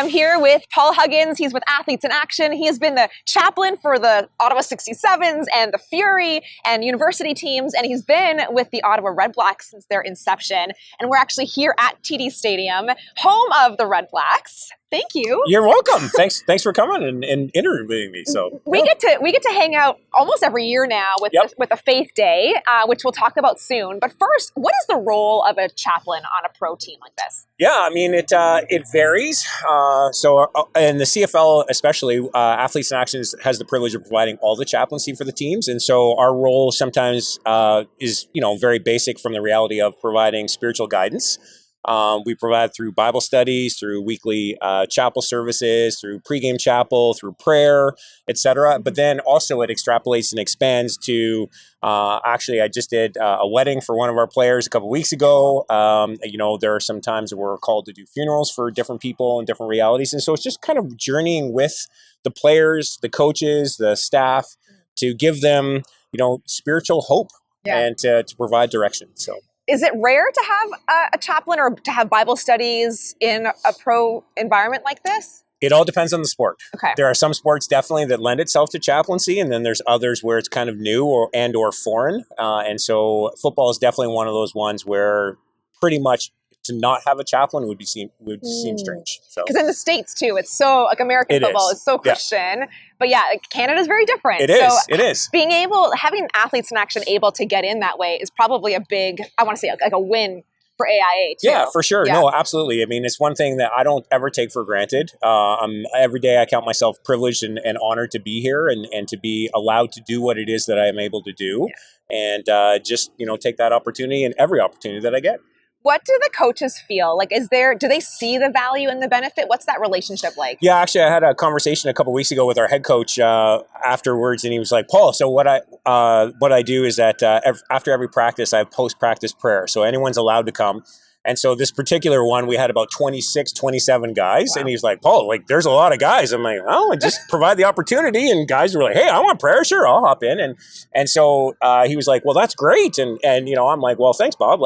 am here with Paul Huggins. He's with Athletes in Action. He has been the chaplain for the Ottawa 67s and the Fury and university teams, and he's been with the Ottawa Redblacks since their inception. And we're actually here at TD Stadium, home of the Redblacks. Thank you. You're welcome. Thanks for coming and interviewing me. So we get to hang out almost every year now with with a faith day, which we'll talk about soon. But first, what is the role of a chaplain on a pro team like this? Yeah, I mean it varies. So in the CFL, especially, Athletes in Action has the privilege of providing all the chaplaincy for the teams, and so our role sometimes is very basic from the reality of providing spiritual guidance. We provide through Bible studies, through weekly chapel services, through pregame chapel, through prayer, etc. But then also it extrapolates and expands to, actually, I just did a wedding for one of our players a couple of weeks ago. There are some times we're called to do funerals for different people and different realities. And so it's just kind of journeying with the players, the coaches, the staff to give them, spiritual hope and to provide direction. So. Is it rare to have a chaplain or to have Bible studies in a pro environment like this? It all depends on the sport. Okay. There are some sports definitely that lend itself to chaplaincy, and then there's others where it's kind of new or foreign. And so football is definitely one of those ones where pretty much to not have a chaplain would seem strange. Because in the States too, it's so American football is so Christian, but Canada's very different. It is. Having Athletes in Action able to get in that way is probably a big, I want to say like a win for AIA too. Yeah, for sure. Yeah. No, absolutely. I mean, it's one thing that I don't ever take for granted. Every day I count myself privileged and honored to be here and to be allowed to do what it is that I am able to do, and just take that opportunity and every opportunity that I get. What do the coaches feel? Like, do they see the value and the benefit? What's that relationship like? Yeah, actually, I had a conversation a couple of weeks ago with our head coach afterwards, and he was like, Paul, so what I do is that after every practice, I have post-practice prayer. So anyone's allowed to come. And so this particular one, we had about 26, 27 guys. Wow. And he's like, Paul, there's a lot of guys. I'm like, oh, just provide the opportunity. And guys were like, hey, I want prayer. Sure, I'll hop in. And so he was like, well, that's great. And I'm like, well, thanks, Bob.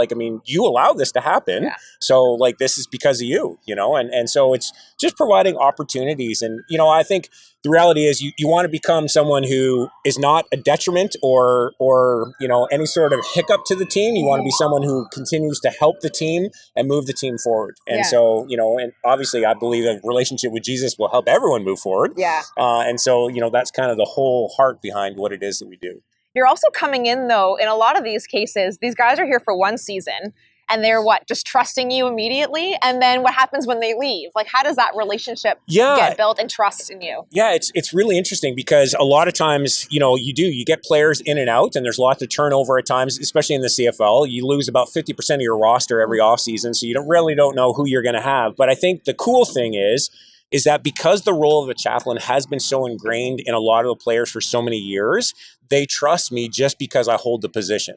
You allowed this to happen. Yeah. So this is because of you, and so it's just providing opportunities. And, I think the reality is you want to become someone who is not a detriment or any sort of hiccup to the team. You want to be someone who continues to help the team and move the team forward. And so, and obviously I believe a relationship with Jesus will help everyone move forward. Yeah. And so, that's kind of the whole heart behind what it is that we do. You're also coming in, though, in a lot of these cases, these guys are here for one season. And they're just trusting you immediately? And then what happens when they leave? How does that relationship get built and trust in you? Yeah, it's really interesting because a lot of times, you get players in and out, and there's lots of turnover at times, especially in the CFL. You lose about 50% of your roster every offseason, so you don't know who you're going to have. But I think the cool thing is that because the role of a chaplain has been so ingrained in a lot of the players for so many years, they trust me just because I hold the position.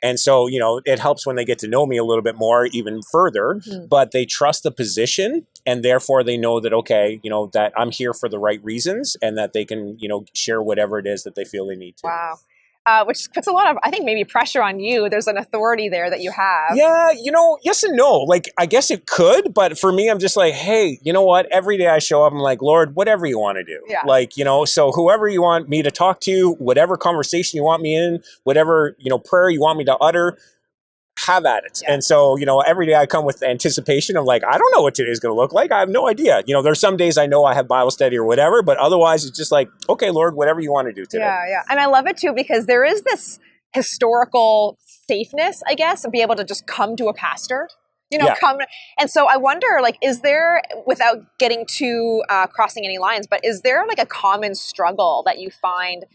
And so, it helps when they get to know me a little bit more, even further, but they trust the position, and therefore they know that, okay, that I'm here for the right reasons, and that they can, share whatever it is that they feel they need to. Wow. Which puts a lot of, I think, maybe pressure on you. There's an authority there that you have. Yeah, yes and no. I guess it could, but for me, I'm just like, hey, you know what? Every day I show up, I'm like, Lord, whatever you want to do. Yeah. So whoever you want me to talk to, whatever conversation you want me in, whatever, prayer you want me to utter, have at it. Yeah. And so, every day I come with anticipation of I don't know what today's going to look like. I have no idea. There's some days I know I have Bible study or whatever, but otherwise it's just okay, Lord, whatever you want to do today. Yeah. And I love it too, because there is this historical safeness, I guess, of be able to just come to a pastor, come. And so I wonder, is there, without getting too crossing any lines, but is there a common struggle that you find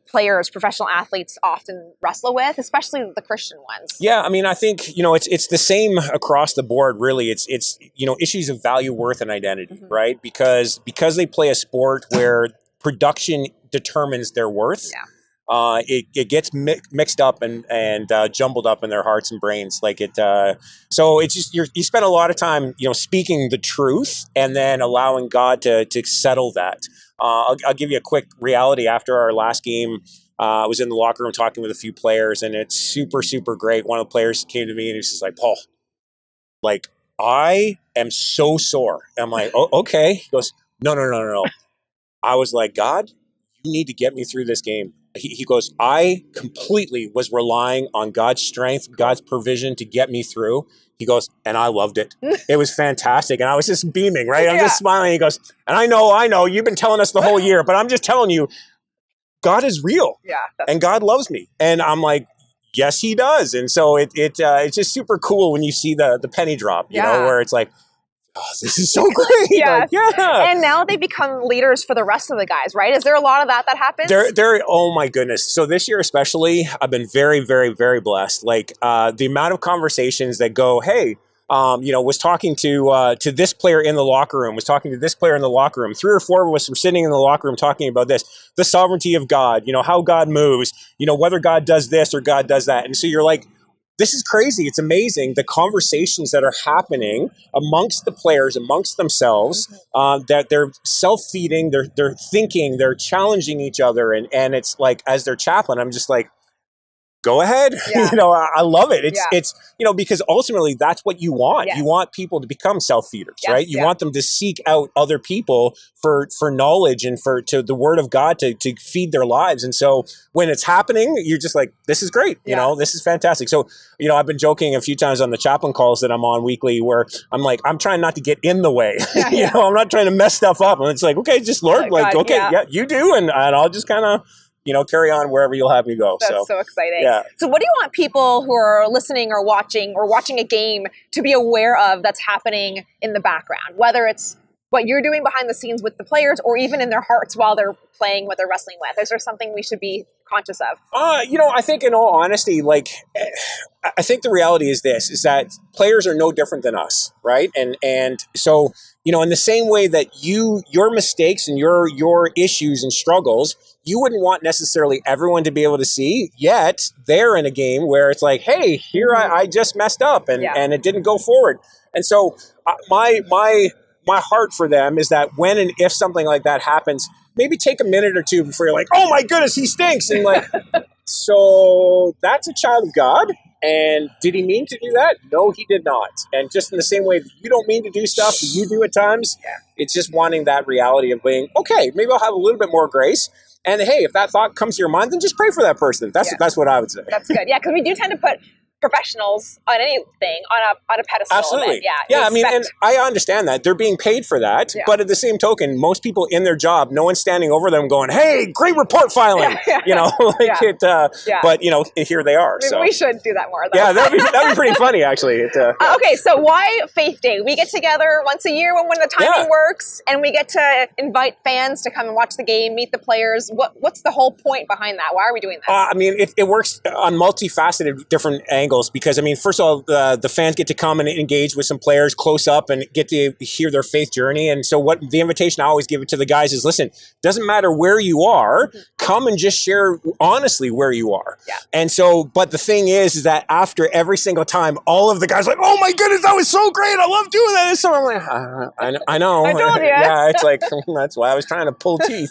players, professional athletes often wrestle with, especially the Christian ones? Yeah, I mean, I think, it's the same across the board, really. It's issues of value, worth, and identity, right? Because they play a sport where production determines their worth. Yeah. It gets mixed up and jumbled up in their hearts and brains. So it's just, you spend a lot of time, speaking the truth and then allowing God to settle that. I'll give you a quick reality. After our last game, I was in the locker room talking with a few players, and it's super, super great. One of the players came to me and he was just like, Paul, I am so sore. I'm like, oh, okay. He goes, no. I was like, God, you need to get me through this game. He goes, I completely was relying on God's strength, God's provision to get me through. He goes, and I loved it. It was fantastic. And I was just beaming, right? I'm just smiling. He goes, and I know, you've been telling us the whole year, but I'm just telling you, God is real. Yeah. And God loves me. And I'm like, yes, he does. And so it's just super cool when you see the penny drop, you know, where it's like, oh, this is so great. Yes. Like, And now they become leaders for the rest of the guys, right? Is there a lot of that happens? They're oh my goodness. So this year especially, I've been very, very, very blessed. Like the amount of conversations that go, hey, was talking to this player in the locker room, was talking to this player in the locker room. 3 or 4 of us were sitting in the locker room talking about this, the sovereignty of God, how God moves, whether God does this or God does that. And so you're like, this is crazy. It's amazing. The conversations that are happening amongst the players, amongst themselves, that they're self-feeding, they're thinking, they're challenging each other. And it's like, as their chaplain, I'm just like, go ahead. Yeah. I love it. It's because ultimately that's what you want. Yes. You want people to become self-feeders, right? You want them to seek out other people for knowledge and to the word of God to feed their lives. And so when it's happening, you're just like, this is great. This is fantastic. So, I've been joking a few times on the chaplain calls that I'm on weekly where I'm like, I'm trying not to get in the way. I'm not trying to mess stuff up. And it's like, okay, just Lord, God, okay, you do. And I'll just kind of, carry on wherever you'll have me go. That's so exciting. Yeah. So what do you want people who are listening or watching a game to be aware of that's happening in the background, whether it's what you're doing behind the scenes with the players or even in their hearts while they're playing what they're wrestling with? Is there something we should be conscious of? I think in all honesty, I think the reality is that players are no different than us, right? And so, in the same way that your mistakes and your issues and struggles, you wouldn't want necessarily everyone to be able to see, yet they're in a game where it's like, hey, here I just messed up and it didn't go forward. And so my heart for them is that when and if something like that happens, maybe take a minute or two before you're like, oh my goodness, he stinks. And like, so that's a child of God. And did he mean to do that? No, he did not. And just in the same way that you don't mean to do stuff that you do at times, it's just wanting that reality of being, okay, maybe I'll have a little bit more grace. And hey, if that thought comes to your mind, then just pray for that person. That's what I would say. That's good. Yeah, because we do tend to put professionals on anything on a pedestal. Absolutely. Yeah. I mean, and I understand that they're being paid for that, but at the same token, most people in their job, no one's standing over them going, "Hey, great report filing," But here they are. Maybe we should do that more. Though. Yeah, that'd be pretty funny, actually. Okay, so why Faith Day? We get together once a year when the timing works, and we get to invite fans to come and watch the game, meet the players. What's the whole point behind that? Why are we doing this? I mean, it works on multifaceted different angles because, I mean, first of all, the fans get to come and engage with some players close up and get to hear their faith journey. And so what the invitation I always give it to the guys is, listen, doesn't matter where you are, come and just share honestly where you are. Yeah. And so, but the thing is that after every single time, all of the guys are like, oh my goodness, that was so great. I love doing that. And so I'm like, I know. I told you. Yeah, it's like, that's why I was trying to pull teeth,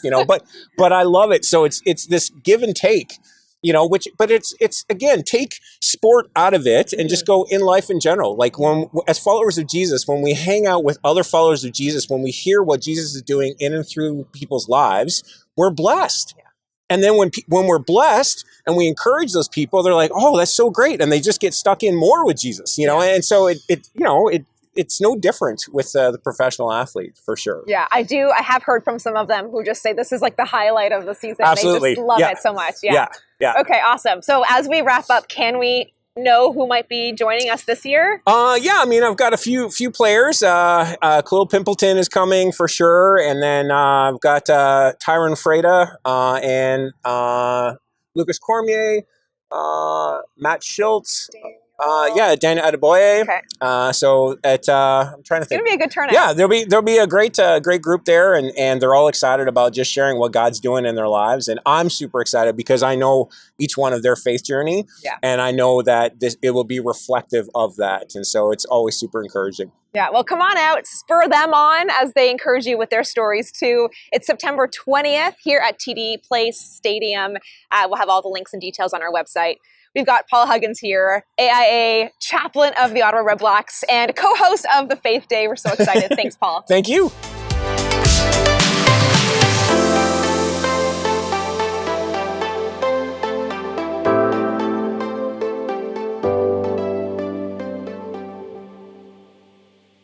but I love it. So it's this give and take. But it's again, take sport out of it and just go in life in general. Like as followers of Jesus, when we hang out with other followers of Jesus, when we hear what Jesus is doing in and through people's lives, we're blessed. Yeah. And then when we're blessed and we encourage those people, they're like, oh, that's so great. And they just get stuck in more with Jesus, And so it's no different with the professional athlete, for sure. Yeah, I do. I have heard from some of them who just say this is like the highlight of the season. Absolutely. They just love it so much. Yeah. Okay, awesome. So as we wrap up, can know who might be joining us this year? I mean, I've got a few players. Club Templeton is coming for sure. And then I've got Tyron Frater and Lucas Cormier, Matt Shiltz. Dan Adeboye. Okay. So I'm trying to think. It's gonna be a good turnout. Yeah, there'll be a great group there, and they're all excited about just sharing what God's doing in their lives, and I'm super excited because I know each one of their faith journey, and I know that it will be reflective of that, and so it's always super encouraging. Yeah, well, come on out, spur them on as they encourage you with their stories too. It's September 20th here at TD Place Stadium. We'll have all the links and details on our website. We've got Paul Huggins here, AIA chaplain of the Ottawa Redblacks and co-host of the Faith Day. We're so excited. Thanks, Paul. Thank you.